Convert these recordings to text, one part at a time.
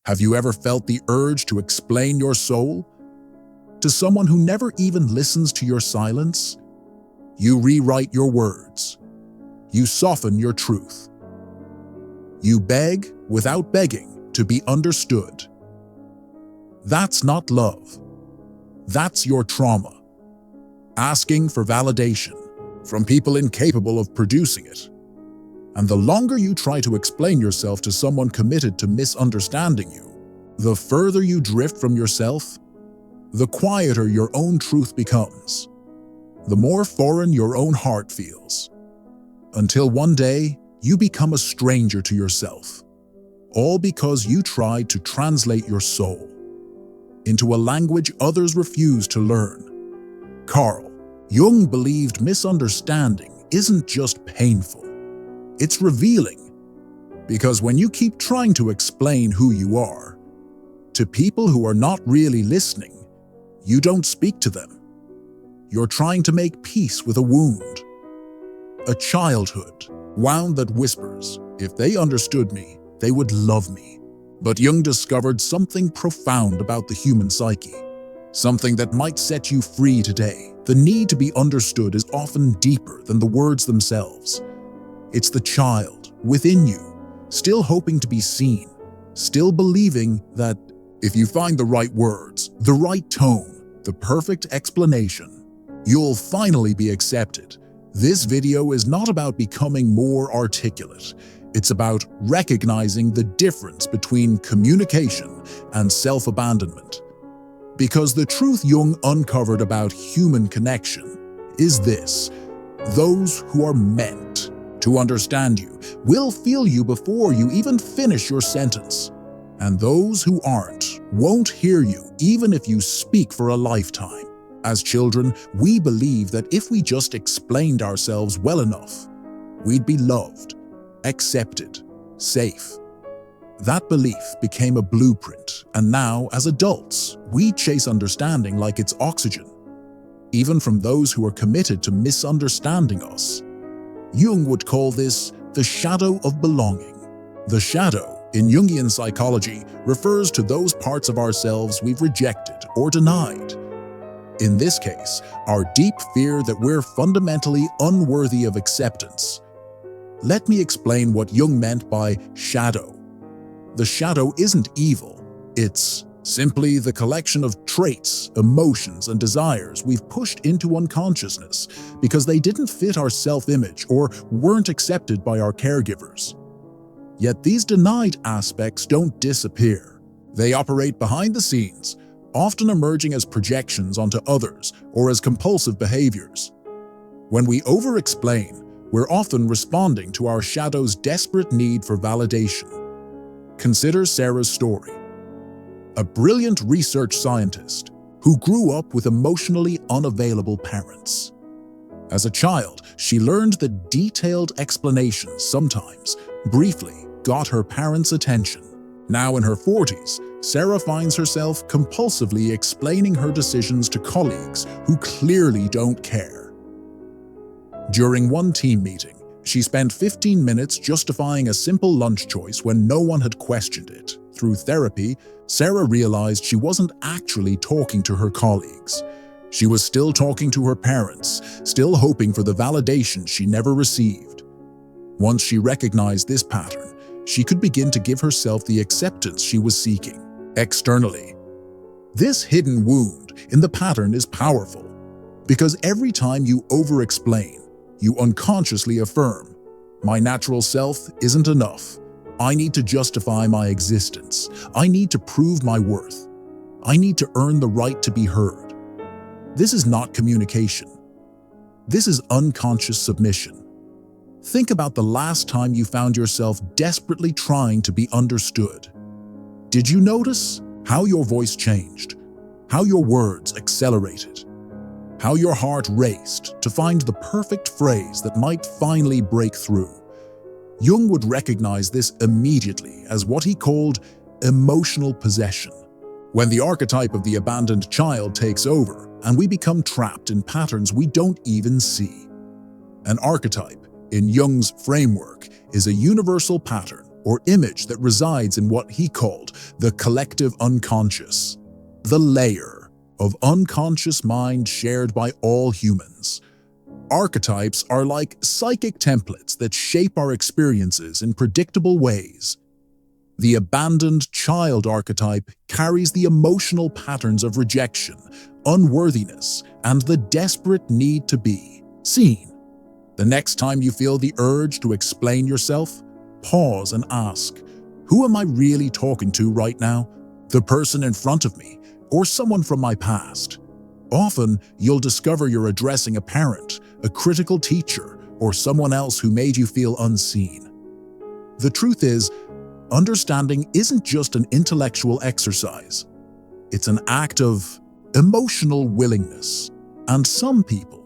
Have you ever felt the urge to explain your soul to someone who never even listens to your silence? You rewrite your words. You soften your truth. You beg without begging to be understood. That's not love. That's your trauma. Asking for validation from people incapable of producing it. And the longer you try to explain yourself to someone committed to misunderstanding you, the further you drift from yourself, the quieter your own truth becomes, the more foreign your own heart feels, until one day you become a stranger to yourself, all because you tried to translate your soul into a language others refuse to learn. Carl Jung believed misunderstanding isn't just painful, it's revealing, because when you keep trying to explain who you are to people who are not really listening, you don't speak to them. You're trying to make peace with a wound, a childhood wound that whispers, if they understood me, they would love me. But Jung discovered something profound about the human psyche, something that might set you free today. The need to be understood is often deeper than the words themselves. It's the child within you, still hoping to be seen, still believing that if you find the right words, the right tone, the perfect explanation, you'll finally be accepted. This video is not about becoming more articulate. It's about recognizing the difference between communication and self-abandonment. Because the truth Jung uncovered about human connection is this: those who are meant to understand you will feel you before you even finish your sentence. And those who aren't won't hear you even if you speak for a lifetime. As children, we believe that if we just explained ourselves well enough, we'd be loved, accepted, safe. That belief became a blueprint, and now, as adults, we chase understanding like it's oxygen, even from those who are committed to misunderstanding us. Jung would call this the shadow of belonging. The shadow, in Jungian psychology, refers to those parts of ourselves we've rejected or denied. In this case, our deep fear that we're fundamentally unworthy of acceptance. Let me explain what Jung meant by shadow. The shadow isn't evil. It's simply the collection of traits, emotions, and desires we've pushed into unconsciousness because they didn't fit our self-image or weren't accepted by our caregivers. Yet these denied aspects don't disappear. They operate behind the scenes, often emerging as projections onto others or as compulsive behaviors. When we over-explain, we're often responding to our shadow's desperate need for validation. Consider Sarah's story. A brilliant research scientist who grew up with emotionally unavailable parents. As a child, she learned that detailed explanations sometimes, briefly, got her parents' attention. Now in her 40s, Sarah finds herself compulsively explaining her decisions to colleagues who clearly don't care. During one team meeting, she spent 15 minutes justifying a simple lunch choice when no one had questioned it. Through therapy, Sarah realized she wasn't actually talking to her colleagues. She was still talking to her parents, still hoping for the validation she never received. Once she recognized this pattern, she could begin to give herself the acceptance she was seeking externally. This hidden wound in the pattern is powerful because every time you over-explain, you unconsciously affirm, my natural self isn't enough. I need to justify my existence. I need to prove my worth. I need to earn the right to be heard. This is not communication. This is unconscious submission. Think about the last time you found yourself desperately trying to be understood. Did you notice how your voice changed? How your words accelerated? How your heart raced to find the perfect phrase that might finally break through? Jung would recognize this immediately as what he called emotional possession, when the archetype of the abandoned child takes over and we become trapped in patterns we don't even see. An archetype, in Jung's framework, is a universal pattern, or image that resides in what he called the collective unconscious, the layer of unconscious mind shared by all humans. Archetypes are like psychic templates that shape our experiences in predictable ways. The abandoned child archetype carries the emotional patterns of rejection, unworthiness, and the desperate need to be seen. The next time you feel the urge to explain yourself, pause and ask, who am I really talking to right now? The person in front of me, or someone from my past? Often, you'll discover you're addressing a parent, a critical teacher, or someone else who made you feel unseen. The truth is, understanding isn't just an intellectual exercise. It's an act of emotional willingness. And some people,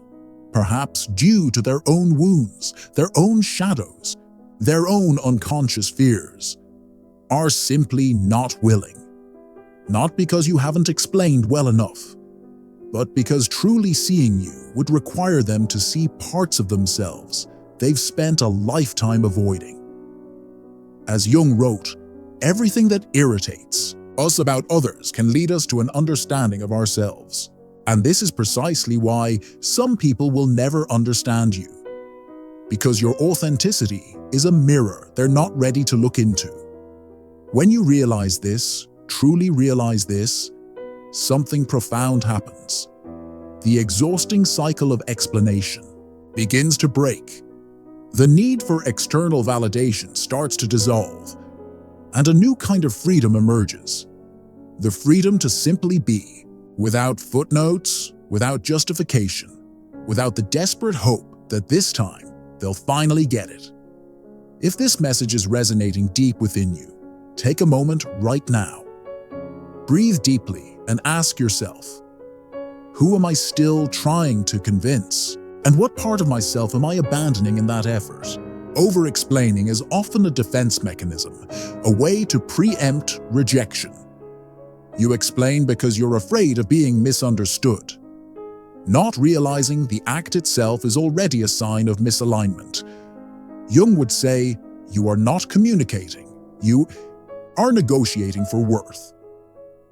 perhaps due to their own wounds, their own shadows, their own unconscious fears, are simply not willing. Not because you haven't explained well enough, but because truly seeing you would require them to see parts of themselves they've spent a lifetime avoiding. As Jung wrote, everything that irritates us about others can lead us to an understanding of ourselves. And this is precisely why some people will never understand you. Because your authenticity is a mirror they're not ready to look into. When you realize this, truly realize this, something profound happens. The exhausting cycle of explanation begins to break. The need for external validation starts to dissolve, and a new kind of freedom emerges. The freedom to simply be, without footnotes, without justification, without the desperate hope that this time they'll finally get it. If this message is resonating deep within you, take a moment right now. Breathe deeply and ask yourself, who am I still trying to convince? And what part of myself am I abandoning in that effort? Over-explaining is often a defense mechanism, a way to preempt rejection. You explain because you're afraid of being misunderstood, not realizing the act itself is already a sign of misalignment. Jung would say, you are not communicating, you are negotiating for worth.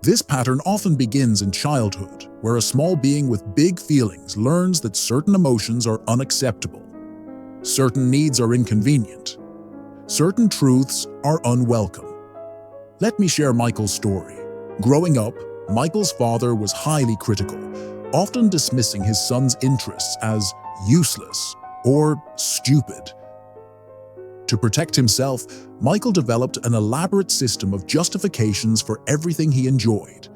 This pattern often begins in childhood, where a small being with big feelings learns that certain emotions are unacceptable, certain needs are inconvenient, certain truths are unwelcome. Let me share Michael's story. Growing up, Michael's father was highly critical, often dismissing his son's interests as useless or stupid. To protect himself, Michael developed an elaborate system of justifications for everything he enjoyed.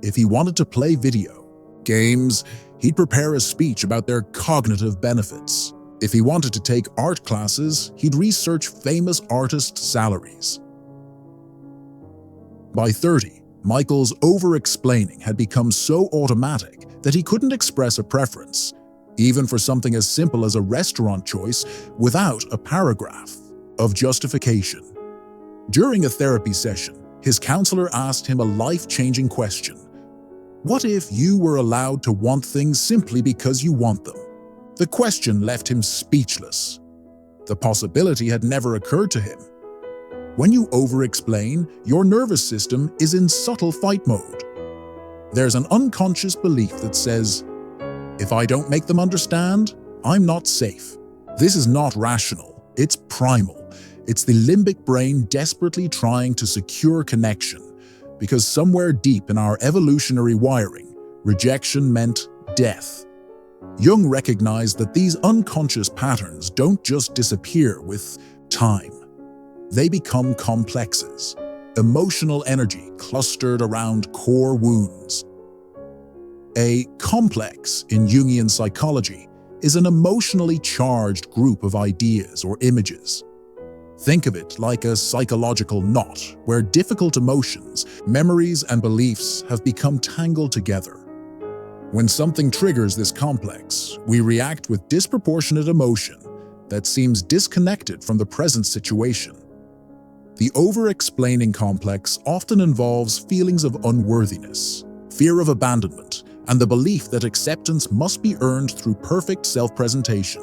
If he wanted to play video games, he'd prepare a speech about their cognitive benefits. If he wanted to take art classes, he'd research famous artists' salaries. By 30, Michael's over-explaining had become so automatic that he couldn't express a preference, even for something as simple as a restaurant choice, without a paragraph of justification. During a therapy session, his counselor asked him a life-changing question. What if you were allowed to want things simply because you want them? The question left him speechless. The possibility had never occurred to him. When you over-explain, your nervous system is in subtle fight mode. There's an unconscious belief that says, if I don't make them understand, I'm not safe. This is not rational, it's primal. It's the limbic brain desperately trying to secure connection, because somewhere deep in our evolutionary wiring, rejection meant death. Jung recognized that these unconscious patterns don't just disappear with time. They become complexes, emotional energy clustered around core wounds. A complex in Jungian psychology is an emotionally charged group of ideas or images. Think of it like a psychological knot where difficult emotions, memories, and beliefs have become tangled together. When something triggers this complex, we react with disproportionate emotion that seems disconnected from the present situation. The over-explaining complex often involves feelings of unworthiness, fear of abandonment, and the belief that acceptance must be earned through perfect self-presentation.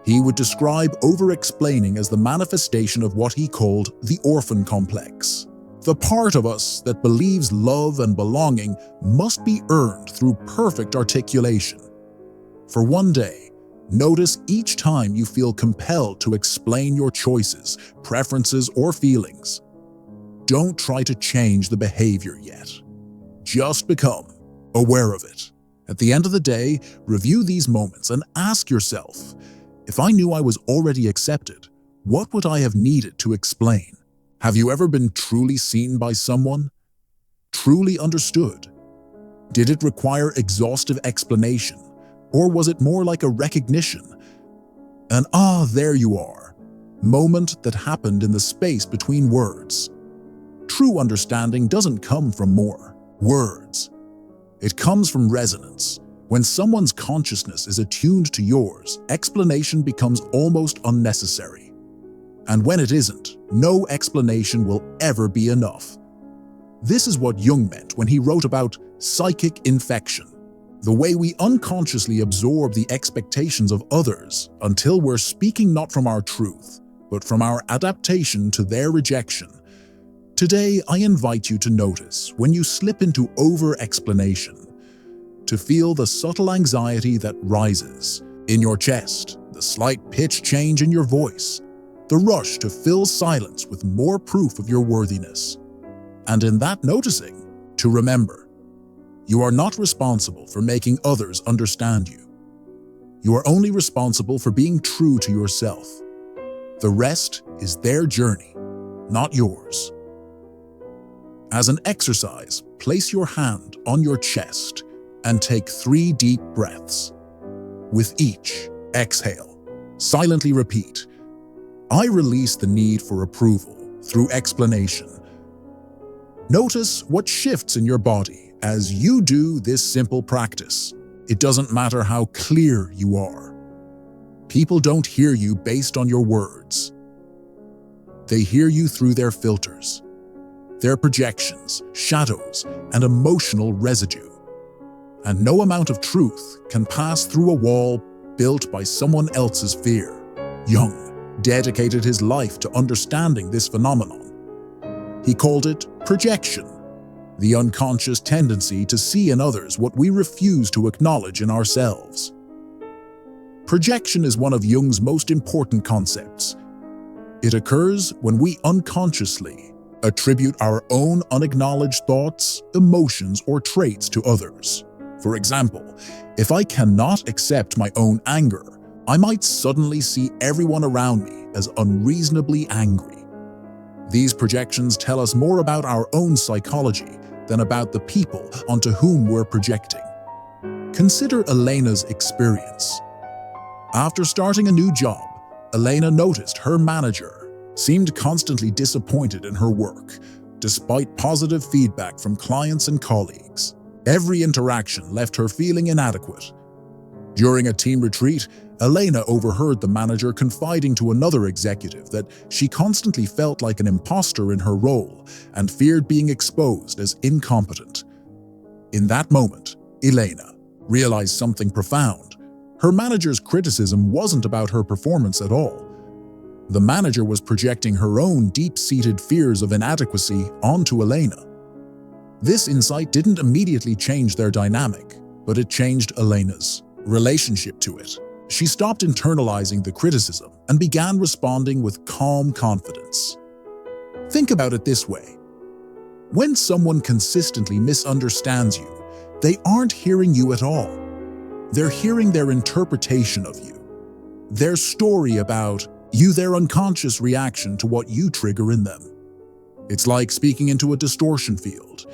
He would describe over-explaining as the manifestation of what he called the orphan complex. The part of us that believes love and belonging must be earned through perfect articulation. For one day, notice each time you feel compelled to explain your choices, preferences, or feelings. Don't try to change the behavior yet. Just become aware of it. At the end of the day, review these moments and ask yourself, if I knew I was already accepted, what would I have needed to explain? Have you ever been truly seen by someone? Truly understood? Did it require exhaustive explanation? Or was it more like a recognition? An there you are moment that happened in the space between words. True understanding doesn't come from more words. It comes from resonance. When someone's consciousness is attuned to yours, explanation becomes almost unnecessary. And when it isn't, no explanation will ever be enough. This is what Jung meant when he wrote about psychic infection, the way we unconsciously absorb the expectations of others until we're speaking not from our truth, but from our adaptation to their rejection. Today, I invite you to notice when you slip into over-explanation, to feel the subtle anxiety that rises in your chest, the slight pitch change in your voice, the rush to fill silence with more proof of your worthiness. And in that noticing, to remember, you are not responsible for making others understand you. You are only responsible for being true to yourself. The rest is their journey, not yours. As an exercise, place your hand on your chest and take 3 deep breaths. With each exhale, silently repeat, I release the need for approval through explanation. Notice what shifts in your body as you do this simple practice. It doesn't matter how clear you are. People don't hear you based on your words. They hear you through their filters, their projections, shadows, and emotional residue. And no amount of truth can pass through a wall built by someone else's fear. Jung dedicated his life to understanding this phenomenon. He called it projection, the unconscious tendency to see in others what we refuse to acknowledge in ourselves. Projection is one of Jung's most important concepts. It occurs when we unconsciously attribute our own unacknowledged thoughts, emotions, or traits to others. For example, if I cannot accept my own anger, I might suddenly see everyone around me as unreasonably angry. These projections tell us more about our own psychology than about the people onto whom we're projecting. Consider Elena's experience. After starting a new job, Elena noticed her manager seemed constantly disappointed in her work, despite positive feedback from clients and colleagues. Every interaction left her feeling inadequate. During a team retreat, Elena overheard the manager confiding to another executive that she constantly felt like an imposter in her role and feared being exposed as incompetent. In that moment, Elena realized something profound. Her manager's criticism wasn't about her performance at all. The manager was projecting her own deep-seated fears of inadequacy onto Elena. This insight didn't immediately change their dynamic, but it changed Elena's relationship to it. She stopped internalizing the criticism and began responding with calm confidence. Think about it this way. When someone consistently misunderstands you, they aren't hearing you at all. They're hearing their interpretation of you, their story about you, their unconscious reaction to what you trigger in them. It's like speaking into a distortion field.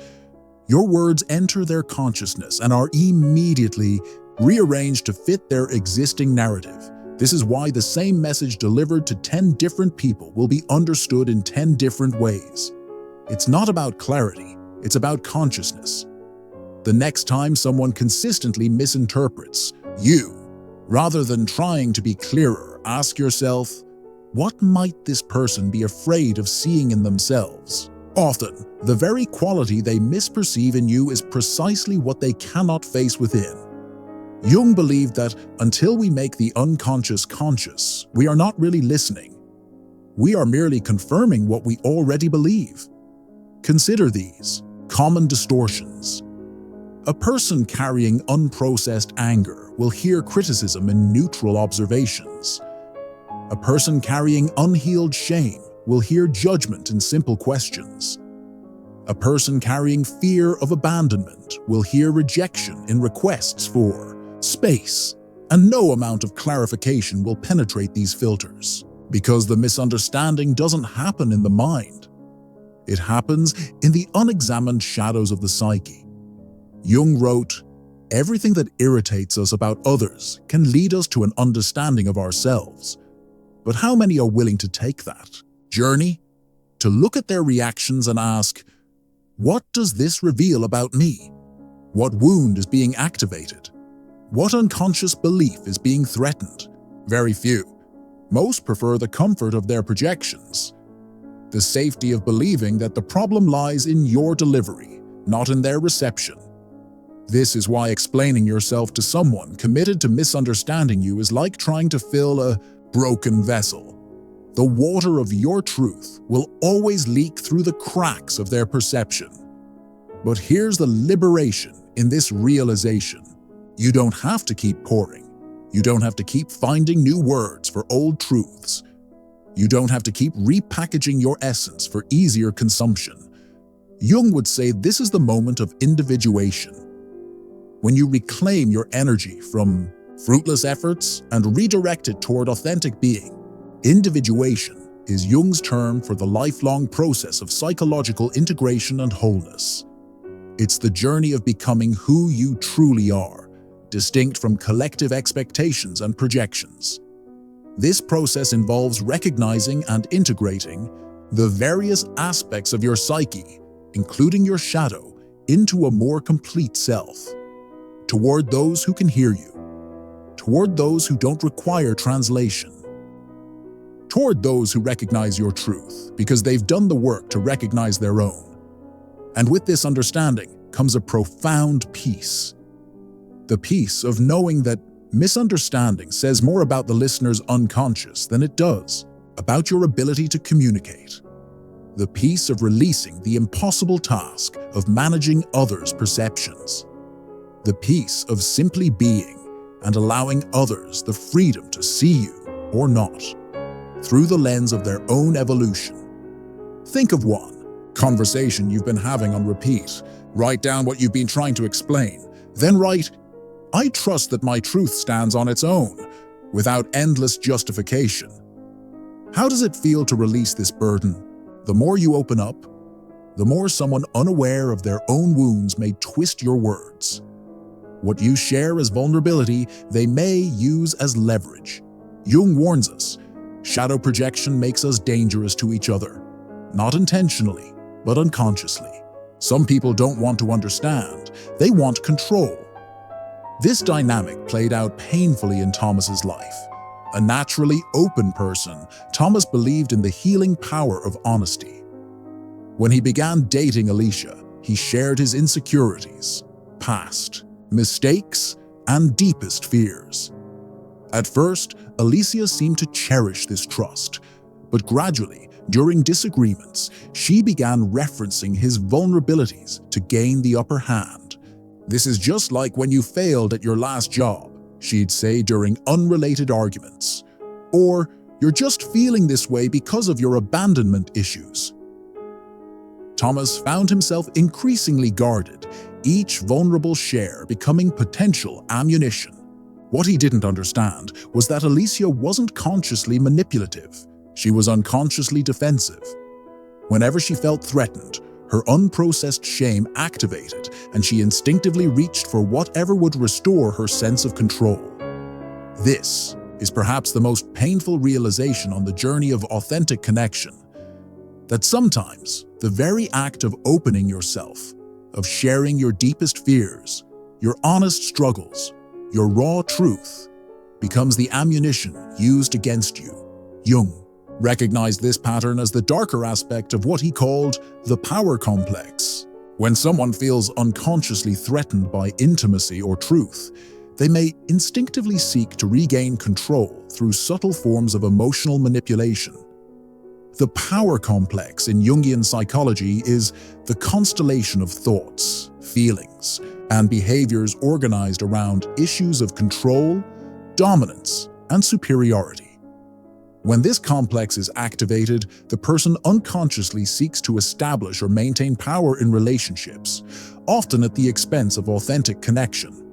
Your words enter their consciousness and are immediately rearranged to fit their existing narrative. This is why the same message delivered to 10 different people will be understood in 10 different ways. It's not about clarity, it's about consciousness. The next time someone consistently misinterprets you, rather than trying to be clearer, ask yourself, what might this person be afraid of seeing in themselves? Often, the very quality they misperceive in you is precisely what they cannot face within. Jung believed that until we make the unconscious conscious, we are not really listening. We are merely confirming what we already believe. Consider these common distortions. A person carrying unprocessed anger will hear criticism in neutral observations. A person carrying unhealed shame will hear judgment in simple questions. A person carrying fear of abandonment will hear rejection in requests for space, and no amount of clarification will penetrate these filters, because the misunderstanding doesn't happen in the mind. It happens in the unexamined shadows of the psyche. Jung wrote, "Everything that irritates us about others can lead us to an understanding of ourselves. But how many are willing to take that journey, to look at their reactions and ask, what does this reveal about me? What wound is being activated? What unconscious belief is being threatened?" Very few. Most prefer the comfort of their projections, the safety of believing that the problem lies in your delivery, not in their reception. This is why explaining yourself to someone committed to misunderstanding you is like trying to fill a broken vessel. The water of your truth will always leak through the cracks of their perception. But here's the liberation in this realization. You don't have to keep pouring. You don't have to keep finding new words for old truths. You don't have to keep repackaging your essence for easier consumption. Jung would say this is the moment of individuation. When you reclaim your energy from fruitless efforts and redirect it toward authentic being. Individuation is Jung's term for the lifelong process of psychological integration and wholeness. It's the journey of becoming who you truly are, distinct from collective expectations and projections. This process involves recognizing and integrating the various aspects of your psyche, including your shadow, into a more complete self. Toward those who can hear you, toward those who don't require translation, toward those who recognize your truth because they've done the work to recognize their own. And with this understanding comes a profound peace. The peace of knowing that misunderstanding says more about the listener's unconscious than it does about your ability to communicate. The peace of releasing the impossible task of managing others' perceptions. The peace of simply being and allowing others the freedom to see you, or not, through the lens of their own evolution. Think of one conversation you've been having on repeat. Write down what you've been trying to explain. Then write, "I trust that my truth stands on its own," without endless justification. How does it feel to release this burden? The more you open up, the more someone unaware of their own wounds may twist your words. What you share as vulnerability, they may use as leverage. Jung warns us, shadow projection makes us dangerous to each other, not intentionally, but unconsciously. Some people don't want to understand, they want control. This dynamic played out painfully in Thomas's life. A naturally open person, Thomas believed in the healing power of honesty. When he began dating Alicia, he shared his insecurities, past, mistakes, and deepest fears. At first, Alicia seemed to cherish this trust, but gradually, during disagreements, she began referencing his vulnerabilities to gain the upper hand. "This is just like when you failed at your last job," she'd say during unrelated arguments. Or, "You're just feeling this way because of your abandonment issues." Thomas found himself increasingly guarded, each vulnerable share becoming potential ammunition. What he didn't understand was that Alicia wasn't consciously manipulative. She was unconsciously defensive. Whenever she felt threatened, her unprocessed shame activated, and she instinctively reached for whatever would restore her sense of control. This is perhaps the most painful realization on the journey of authentic connection, that sometimes the very act of opening yourself, of sharing your deepest fears, your honest struggles, your raw truth, becomes the ammunition used against you. Jung recognized this pattern as the darker aspect of what he called the power complex. When someone feels unconsciously threatened by intimacy or truth, They may instinctively seek to regain control through subtle forms of emotional manipulation. The power complex in Jungian psychology is the constellation of thoughts, feelings, and behaviors organized around issues of control, dominance, and superiority. When this complex is activated, the person unconsciously seeks to establish or maintain power in relationships, often at the expense of authentic connection.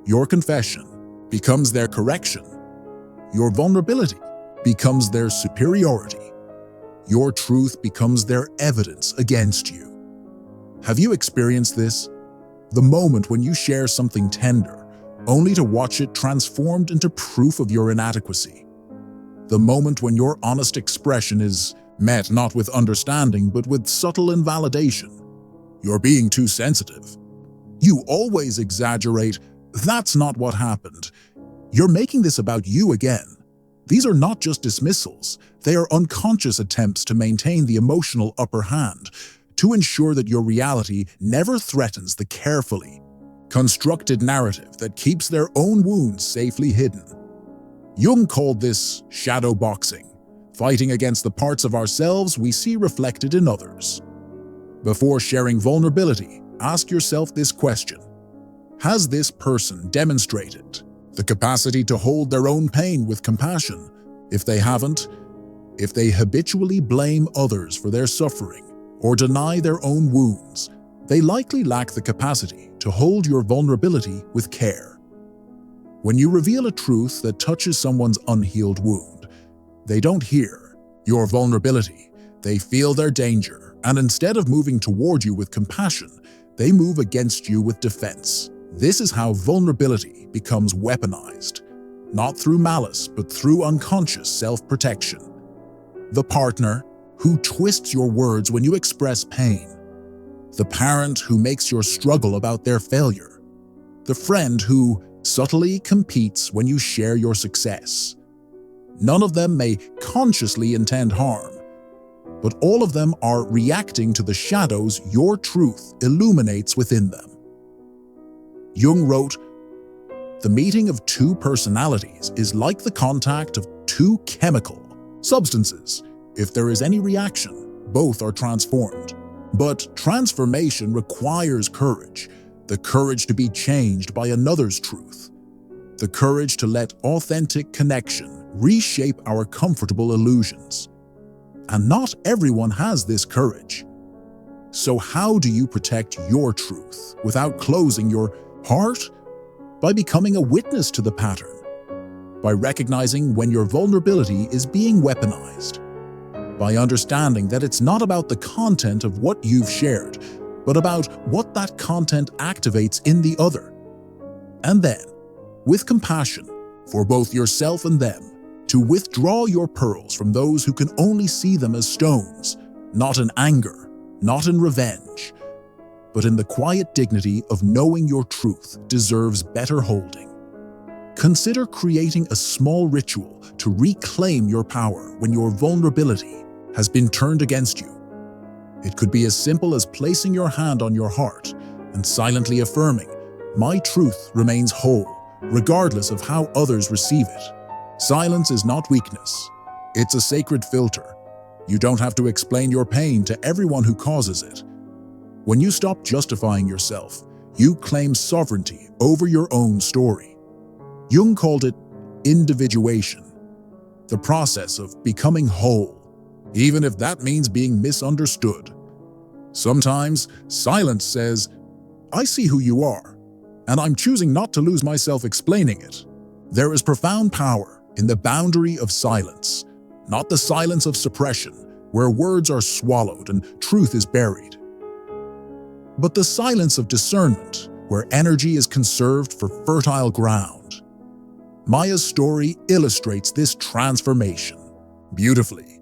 Your confession becomes their correction. Your vulnerability becomes their superiority. Your truth becomes their evidence against you. Have you experienced this? The moment when you share something tender, only to watch it transformed into proof of your inadequacy. The moment when your honest expression is met not with understanding but with subtle invalidation. You're being too sensitive. You always exaggerate. That's not what happened. You're making this about you again. These are not just dismissals. They are unconscious attempts to maintain the emotional upper hand, to ensure that your reality never threatens the carefully constructed narrative that keeps their own wounds safely hidden. Jung called this shadow boxing, fighting against the parts of ourselves we see reflected in others. Before sharing vulnerability, ask yourself this question: has this person demonstrated the capacity to hold their own pain with compassion? If they haven't, if they habitually blame others for their suffering or deny their own wounds, they likely lack the capacity to hold your vulnerability with care. When you reveal a truth that touches someone's unhealed wound, they don't hear your vulnerability, they feel their danger, and instead of moving toward you with compassion, they move against you with defense. This is how vulnerability becomes weaponized, not through malice, but through unconscious self-protection. The partner who twists your words when you express pain. The parent who makes your struggle about their failure. The friend who subtly competes when you share your success. None of them may consciously intend harm, but all of them are reacting to the shadows your truth illuminates within them. Jung wrote, "The meeting of two personalities is like the contact of two chemical substances. If there is any reaction, both are transformed. But transformation requires courage, the courage to be changed by another's truth, the courage to let authentic connection reshape our comfortable illusions. And not everyone has this courage. So how do you protect your truth without closing your heart? By becoming a witness to the pattern, by recognizing when your vulnerability is being weaponized, by understanding that it's not about the content of what you've shared, but about what that content activates in the other. And then, with compassion for both yourself and them, to withdraw your pearls from those who can only see them as stones, not in anger, not in revenge, but in the quiet dignity of knowing your truth deserves better holding. Consider creating a small ritual to reclaim your power when your vulnerability has been turned against you. It could be as simple as placing your hand on your heart and silently affirming, "My truth remains whole, regardless of how others receive it." Silence is not weakness. It's a sacred filter. You don't have to explain your pain to everyone who causes it. When you stop justifying yourself, you claim sovereignty over your own story. Jung called it individuation, the process of becoming whole, even if that means being misunderstood. Sometimes silence says, "I see who you are, and I'm choosing not to lose myself explaining it." There is profound power in the boundary of silence, not the silence of suppression, where words are swallowed and truth is buried, but the silence of discernment, where energy is conserved for fertile ground. Maya's story illustrates this transformation beautifully.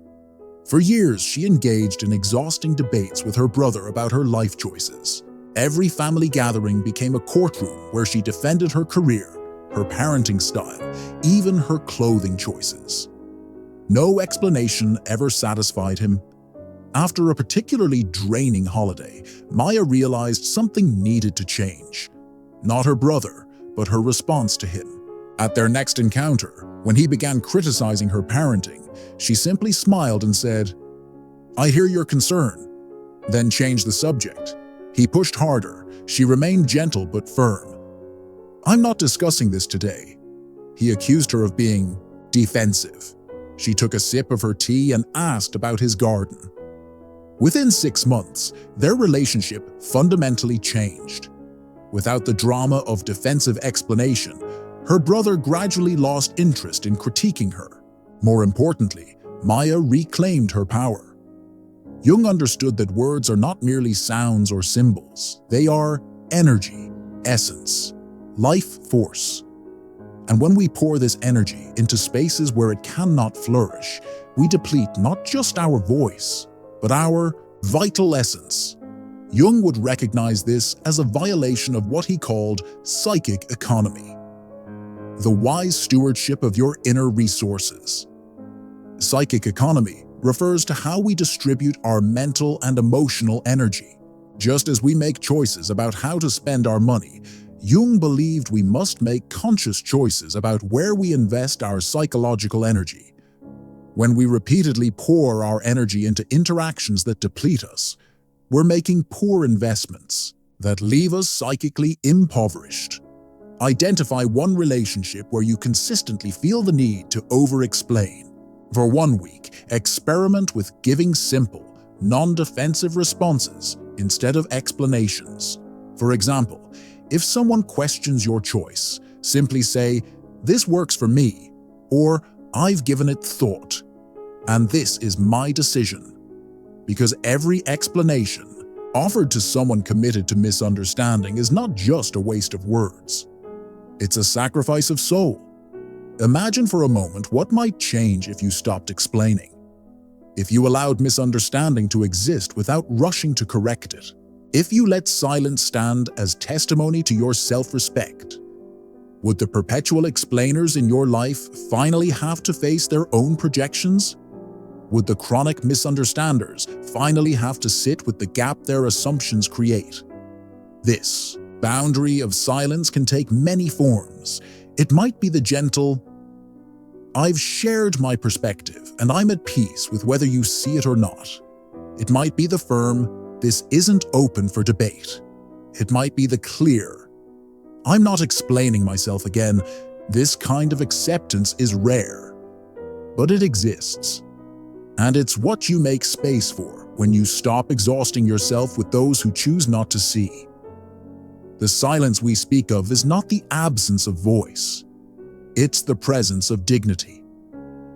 For years, she engaged in exhausting debates with her brother about her life choices. Every family gathering became a courtroom where she defended her career, her parenting style, even her clothing choices. No explanation ever satisfied him. After a particularly draining holiday, Maya realized something needed to change. Not her brother, but her response to him. At their next encounter, when he began criticizing her parenting, she simply smiled and said, "I hear your concern," then changed the subject. He pushed harder. She remained gentle but firm. "I'm not discussing this today." He accused her of being defensive. She took a sip of her tea and asked about his garden. Within 6 months, their relationship fundamentally changed. Without the drama of defensive explanation, her brother gradually lost interest in critiquing her. More importantly, Maya reclaimed her power. Jung understood that words are not merely sounds or symbols. They are energy, essence, life force. And when we pour this energy into spaces where it cannot flourish, we deplete not just our voice, but our vital essence. Jung would recognize this as a violation of what he called psychic economy, the wise stewardship of your inner resources. Psychic economy refers to how we distribute our mental and emotional energy. Just as we make choices about how to spend our money, Jung believed we must make conscious choices about where we invest our psychological energy. When we repeatedly pour our energy into interactions that deplete us, we're making poor investments that leave us psychically impoverished. Identify one relationship where you consistently feel the need to over-explain. For 1 week, experiment with giving simple, non-defensive responses instead of explanations. For example, if someone questions your choice, simply say, "This works for me," or "I've given it thought, and this is my decision." Because every explanation offered to someone committed to misunderstanding is not just a waste of words. It's a sacrifice of soul. Imagine for a moment what might change if you stopped explaining. If you allowed misunderstanding to exist without rushing to correct it. If you let silence stand as testimony to your self-respect. Would the perpetual explainers in your life finally have to face their own projections? Would the chronic misunderstanders finally have to sit with the gap their assumptions create? This boundary of silence can take many forms. It might be the gentle, "I've shared my perspective and I'm at peace with whether you see it or not." It might be the firm, "This isn't open for debate." It might be the clear, "I'm not explaining myself again." This kind of acceptance is rare, but it exists. And it's what you make space for when you stop exhausting yourself with those who choose not to see. The silence we speak of is not the absence of voice. It's the presence of dignity.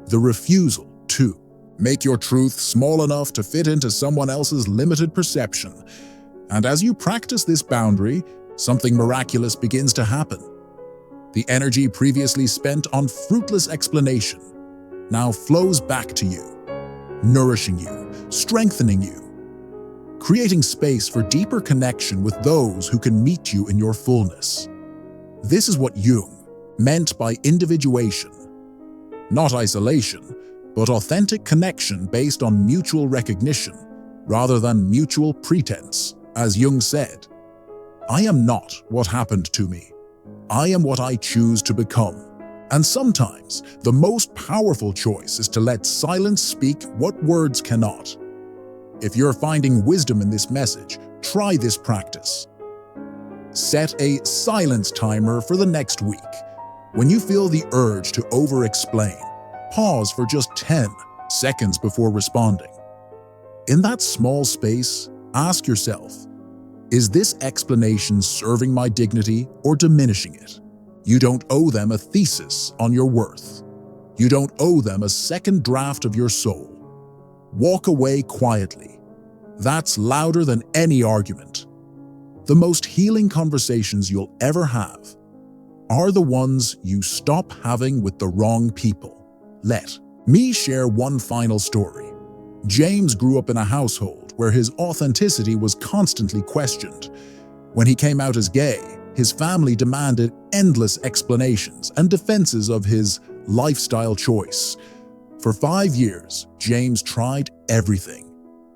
The refusal to make your truth small enough to fit into someone else's limited perception. And as you practice this boundary, something miraculous begins to happen. The energy previously spent on fruitless explanation now flows back to you, nourishing you, strengthening you, creating space for deeper connection with those who can meet you in your fullness. This is what Jung meant by individuation, not isolation, but authentic connection based on mutual recognition rather than mutual pretense. As Jung said, "I am not what happened to me. I am what I choose to become." And sometimes, the most powerful choice is to let silence speak what words cannot. If you're finding wisdom in this message, try this practice. Set a silence timer for the next week. When you feel the urge to over-explain, pause for just 10 seconds before responding. In that small space, ask yourself, is this explanation serving my dignity or diminishing it? You don't owe them a thesis on your worth. You don't owe them a second draft of your soul. Walk away quietly. That's louder than any argument. The most healing conversations you'll ever have are the ones you stop having with the wrong people. Let me share one final story. James grew up in a household where his authenticity was constantly questioned. When he came out as gay, his family demanded endless explanations and defenses of his lifestyle choice. For 5 years, James tried everything.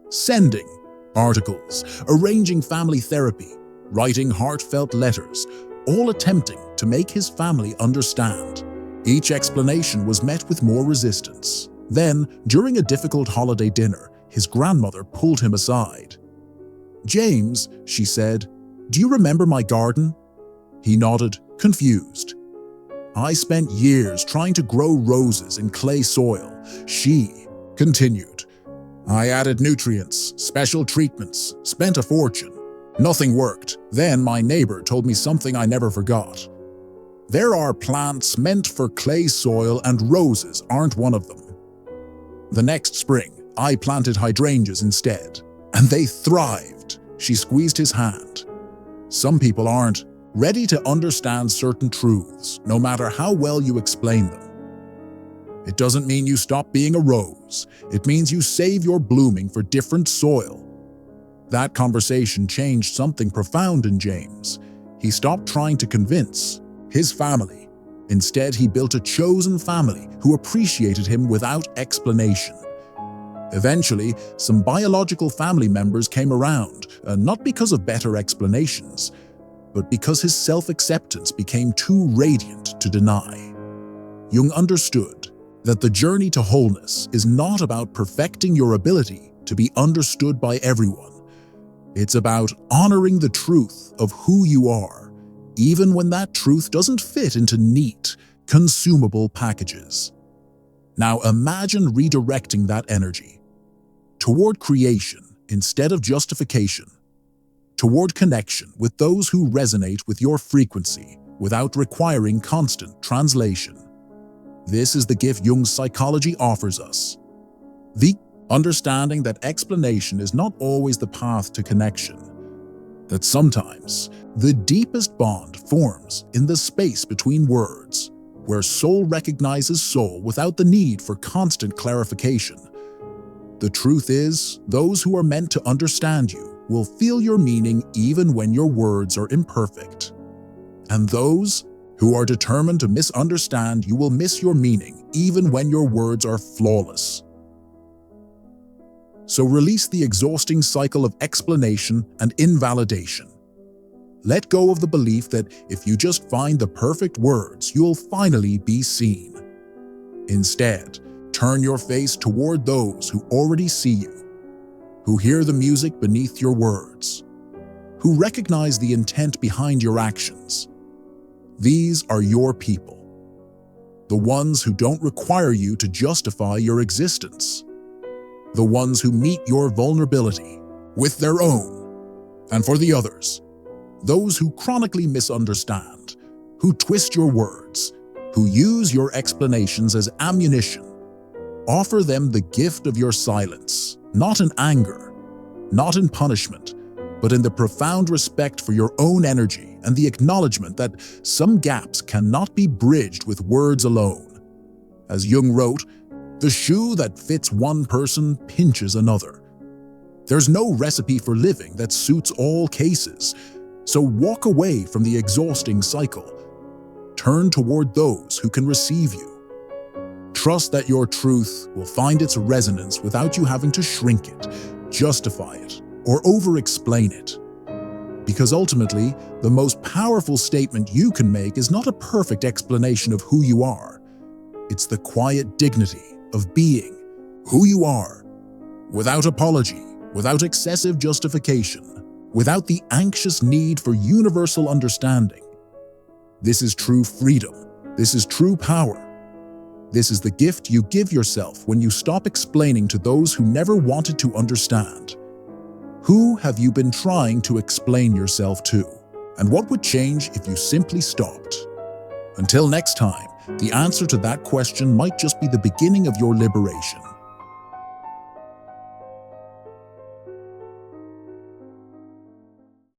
Sending articles, arranging family therapy, writing heartfelt letters, all attempting to make his family understand. Each explanation was met with more resistance. Then, during a difficult holiday dinner, his grandmother pulled him aside. "James," she said, "do you remember my garden?" He nodded, confused. "I spent years trying to grow roses in clay soil," she continued. "I added nutrients, special treatments, spent a fortune. Nothing worked. Then my neighbor told me something I never forgot. There are plants meant for clay soil and roses aren't one of them. The next spring, I planted hydrangeas instead, and they thrived." She squeezed his hand. "Some people aren't ready to understand certain truths, no matter how well you explain them. It doesn't mean you stop being a rose. It means you save your blooming for different soil." That conversation changed something profound in James. He stopped trying to convince his family. Instead, he built a chosen family who appreciated him without explanation. Eventually, some biological family members came around, not because of better explanations, but because his self-acceptance became too radiant to deny. Jung understood that the journey to wholeness is not about perfecting your ability to be understood by everyone. It's about honoring the truth of who you are, even when that truth doesn't fit into neat, consumable packages. Now imagine redirecting that energy toward creation instead of justification, toward connection with those who resonate with your frequency without requiring constant translation. This is the gift Jung's psychology offers us. The understanding that explanation is not always the path to connection, that sometimes the deepest bond forms in the space between words, where soul recognizes soul without the need for constant clarification. The truth is, those who are meant to understand you will feel your meaning even when your words are imperfect. And those who are determined to misunderstand you will miss your meaning even when your words are flawless. So release the exhausting cycle of explanation and invalidation. Let go of the belief that if you just find the perfect words, you'll finally be seen. Instead, turn your face toward those who already see you, who hear the music beneath your words, who recognize the intent behind your actions. These are your people, the ones who don't require you to justify your existence, the ones who meet your vulnerability with their own. And for the others, those who chronically misunderstand, who twist your words, who use your explanations as ammunition, offer them the gift of your silence, not in anger, not in punishment, but in the profound respect for your own energy and the acknowledgement that some gaps cannot be bridged with words alone. As Jung wrote, "The shoe that fits one person pinches another." There's no recipe for living that suits all cases, so walk away from the exhausting cycle. Turn toward those who can receive you. Trust that your truth will find its resonance without you having to shrink it, justify it, or over-explain it. Because ultimately, the most powerful statement you can make is not a perfect explanation of who you are. It's the quiet dignity of being who you are, without apology, without excessive justification, without the anxious need for universal understanding. This is true freedom. This is true power. This is the gift you give yourself when you stop explaining to those who never wanted to understand. Who have you been trying to explain yourself to? And what would change if you simply stopped? Until next time, the answer to that question might just be the beginning of your liberation.